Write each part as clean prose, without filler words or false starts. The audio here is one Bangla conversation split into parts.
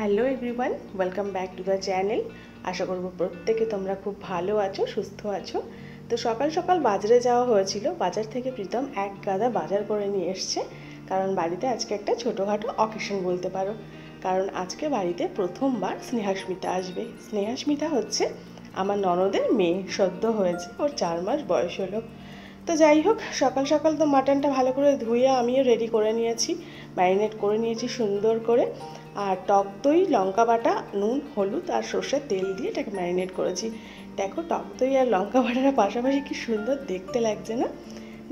Hello everyone, welcome back to the channel. আশা করব প্রত্যেকে তোমরা খুব ভালো আছো, সুস্থ আছো। তো সকাল সকাল বাজারে যাওয়া হয়েছিল। বাজার থেকে প্রীতম এক গাদা বাজার করে নিয়ে এসছে, কারণ বাড়িতে আজকে একটা ছোটোখাটো অকেশন বলতে পারো। কারণ আজকে বাড়িতে প্রথমবার স্নেহাস্মিতা আসবে। স্নেহাস্মিতা হচ্ছে আমার ননদের মেয়ে, সদ্য হয়েছে, ওর 4 মাস বয়স হলো। তো যাই হোক, সকাল সকাল তো মাটনটা ভালো করে ধুয়ে আমিও রেডি করে নিয়েছি, ম্যারিনেট করে নিয়েছি সুন্দর করে। আর টক দই, লঙ্কা বাটা, নুন, হলুদ আর সর্ষের তেল দিয়ে এটাকে ম্যারিনেট করেছি। দেখো টক দই আর লঙ্কা বাটার পাশাপাশি কি সুন্দর দেখতে লাগছে না?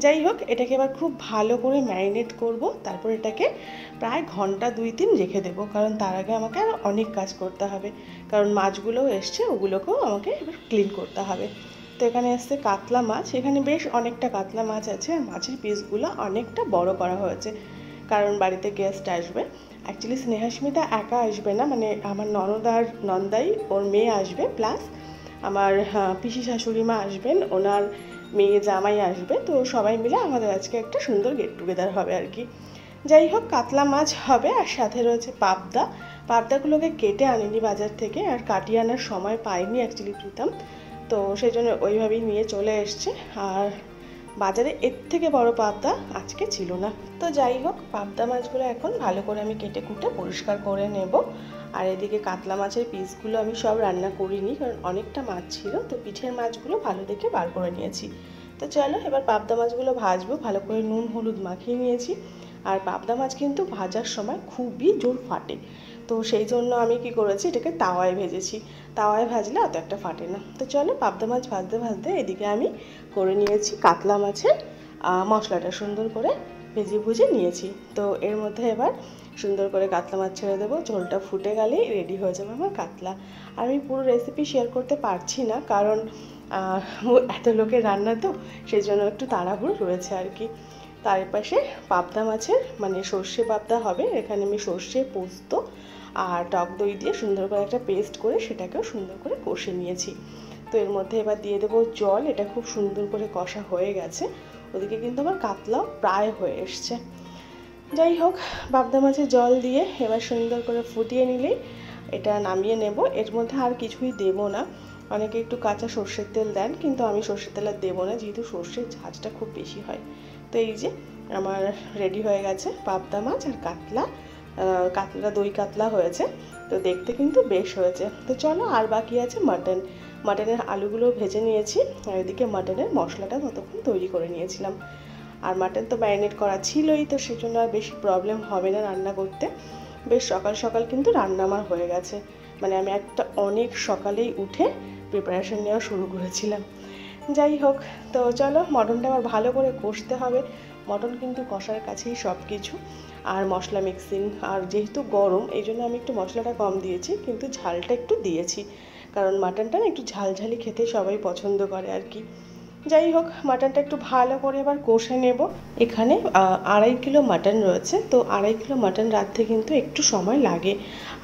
যাই হোক, এটাকে এবার খুব ভালো করে ম্যারিনেট করব। তারপর এটাকে প্রায় ঘন্টা 2-3 রেখে দেবো, কারণ তার আগে আমাকে আর অনেক কাজ করতে হবে। কারণ মাছগুলোও এসছে, ওগুলোকেও আমাকে এবার ক্লিন করতে হবে। তো এখানে এসছে কাতলা মাছ। এখানে বেশ অনেকটা কাতলা মাছ আছে, আর মাছের পিসগুলো অনেকটা বড় করা হয়েছে, কারণ বাড়িতে গেস্ট আসবে। অ্যাকচুয়ালি স্নেহাস্মিতা একা আসবে না, মানে আমার ননদ আর নন্দাই, ওর মেয়ে আসবে, প্লাস আমার পিসি শাশুড়ি মা আসবেন, ওনার মেয়ে জামাই আসবে। তো সবাই মিলে আমাদের আজকে একটা সুন্দর গেট টুগেদার হবে আর কি। যাই হোক, কাতলা মাছ হবে, আর সাথে রয়েছে পাবদা। পাবদাগুলোকে কেটে আনিনি বাজার থেকে, আর কাটিয়ে আনার সময় পাইনি অ্যাকচুয়ালি প্রীতম, তো সেই জন্য ওইভাবেই নিয়ে চলে এসছে। আর বাজারে এর থেকে বড় পাবদা আজকে ছিল না। তো যাই হোক, পাবদা মাছগুলো এখন ভালো করে আমি কেটে কুটে পরিষ্কার করে নেব। আর এদিকে কাতলা মাছের পিসগুলো আমি সব রান্না করিনি, কারণ অনেকটা মাছ ছিল, তো পিঠের মাছগুলো ভালো দেখে বার করে নিয়েছি। তো চলো এবার পাবদা মাছগুলো ভাজবো। ভালো করে নুন হলুদ মাখিয়ে নিয়েছি। আর পাবদা মাছ কিন্তু ভাজার সময় খুবই জোর ফাটে, তো সেই জন্য আমি কি করেছি, এটাকে তাওয়ায় ভেজেছি। তাওয়ায় ভাজলে অত একটা ফাটে না। তো চলো, পাবদা মাছ ভাজতে ভাজতে এদিকে আমি করে নিয়েছি কাতলা মাছের মশলাটা, সুন্দর করে ভেজে ভুজে নিয়েছি। তো এর মধ্যে এবার সুন্দর করে কাতলা মাছ ছেড়ে দেবো। ঝোলটা ফুটে গেলেই রেডি হয়ে যাবে আমার কাতলা। আমি পুরো রেসিপি শেয়ার করতে পারছি না, কারণ এত লোকের রান্না, তো সেই জন্য একটু তাড়াহুড়ো রয়েছে আর কি। তার পাশে পাবদা মাছের মানে সর্ষে পাবদা হবে। এখানে আমি সর্ষে, পোস্ত আর টক দই দিয়ে সুন্দর করে একটা পেস্ট করে সেটাকেও সুন্দর করে কষে নিয়েছি। তো এর মধ্যে এবার দিয়ে দেবো জল। এটা খুব সুন্দর করে কষা হয়ে গেছে। ওদিকে কিন্তু আমার কাতলাও প্রায় হয়ে এসছে। যাই হোক, পাবদা মাছের জল দিয়ে এবার সুন্দর করে ফুটিয়ে নিলেই এটা নামিয়ে নেব। এর মধ্যে আর কিছুই দেব না। অনেকে একটু কাঁচা সর্ষের তেল দেন, কিন্তু আমি সর্ষের তেল আর দেবো না, যেহেতু সর্ষের ঝাঁঝটা খুব বেশি হয়। তো এই যে আমার রেডি হয়ে গেছে পাবদা মাছ আর কাতলা। কাতলা দই কাতলা হয়েছে, তো দেখতে কিন্তু বেশ হয়েছে। তো চলো, আর বাকি আছে মাটন। মাটনের আলুগুলো ভেজে নিয়েছি, আর এদিকে মাটনের মশলাটা ততক্ষণ তৈরি করে নিয়েছিলাম। আর মাটন তো ম্যারিনেট করা ছিলই, তো সেই জন্য আর বেশি প্রবলেম হবে না রান্না করতে। বেশ সকাল সকাল কিন্তু রান্না আমার হয়ে গেছে, মানে আমি একটা অনেক সকালেই উঠে প্রিপারেশন নেওয়া শুরু করেছিলাম। যাই হোক, তো চলো, মটনটা আবার ভালো করে কষতে হবে। মটন কিন্তু কষার কাছেই সব কিছু। আর মশলা মিক্সিং, আর যেহেতু গরম এই জন্য আমি একটু মশলাটা কম দিয়েছি, কিন্তু ঝালটা একটু দিয়েছি, কারণ মাটনটা না একটু ঝালঝালি খেতে সবাই পছন্দ করে আর কি। যাই হোক, মাটনটা একটু ভালো করে এবার কষে নেব। এখানে 2.5 কিলো মাটন রয়েছে, তো 2.5 কিলো মাটন রাঁধতে কিন্তু একটু সময় লাগে।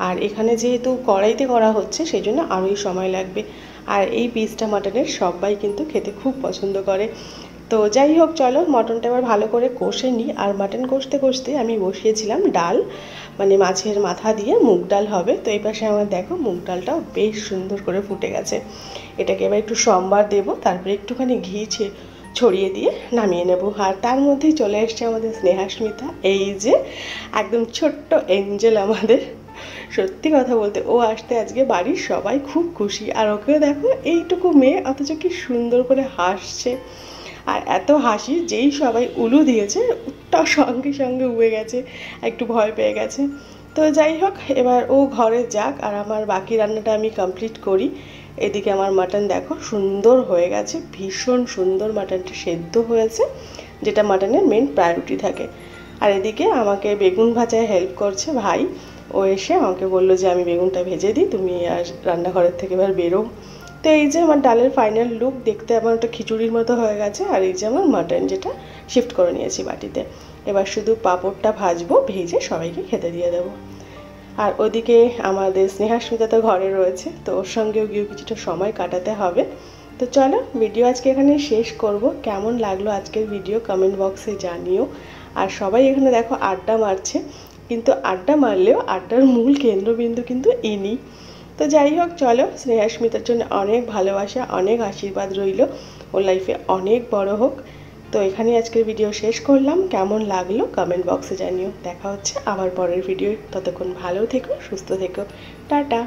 আর এখানে যেহেতু কড়াইতে করা হচ্ছে, সেই জন্য আরোই সময় লাগবে। আর এই পিসটা মাটনের সবাই কিন্তু খেতে খুব পছন্দ করে। তো যাই হোক, চলো মটনটা এবার ভালো করে কষে নিই। আর মাটন কষতে কষতে আমি বসিয়েছিলাম ডাল, মানে মাছের মাথা দিয়ে মুগ ডাল হবে। তো এই পাশে আমার দেখো মুগ ডালটাও বেশ সুন্দর করে ফুটে গেছে। এটাকে এবার একটু সম্বার দেবো, তারপরে একটুখানি ঘি ছড়িয়ে দিয়ে নামিয়ে নেব। আর তার মধ্যেই চলে এসছে আমাদের স্নেহাস্মিতা, এই যে একদম ছোট্ট এঞ্জেল আমাদের। সত্যি কথা বলতে ও আসতে আজকে বাড়ির সবাই খুব খুশি। আর ওকেও দেখো, এইটুকু মেয়ে অথচ কি সুন্দর করে হাসছে। আর এত হাসি, যেই সবাই উলু দিয়েছে তার সঙ্গে সঙ্গে উবে গেছে, একটু ভয় পেয়ে গেছে। তো যাই হোক, এবার ও ঘরে যাক, আর আমার বাকি রান্নাটা আমি কমপ্লিট করি। এদিকে আমার মাটন দেখো সুন্দর হয়ে গেছে, ভীষণ সুন্দর মাটনটা সেদ্ধ হয়েছে, যেটা মাটনের মেন প্রায়োরিটি থাকে। আর এদিকে আমাকে বেগুন ভাজায় হেল্প করছে ভাই। ও এসে আমাকে বললো যে আমি বেগুনটা ভেজে দিই, তুমি আর রান্নাঘরের থেকে এবার বেরো। তো এই যে আমার ডালের ফাইনাল লুক, দেখতে আমার একটা খিচুড়ির মতো হয়ে গেছে। আর এই যে আমার মাটন, যেটা শিফট করে নিয়েছি বাটিতে। এবার শুধু পাঁপড়টা ভাজবো, ভেজে সবাইকে খেতে দিয়ে দেবো। আর ওদিকে আমাদের স্নেহাস্মিতা তো ঘরে রয়েছে, তো ওর সঙ্গেও গিয়েও কিছুটা সময় কাটাতে হবে। তো চলো, ভিডিও আজকে এখানে শেষ করব। কেমন লাগলো আজকের ভিডিও কমেন্ট বক্সে জানিও। আর সবাই এখানে দেখো আড্ডা মারছে। কিন্তু আড্ডা মারলেও আড্ডার মূল কেন্দ্রবিন্দু কিন্তু ইনি। তো যাই হোক, চলো, স্নেহাস্মিতার জন্য অনেক ভালোবাসা, অনেক আশীর্বাদ রইল, ওর লাইফে অনেক বড় হোক। তো এখানে আজকের ভিডিও শেষ করলাম। কেমন লাগলো কমেন্ট বক্সে জানিও। দেখা হচ্ছে আবার পরের ভিডিও। ততক্ষণ ভালো থেকো, সুস্থ থেকো, টাটা।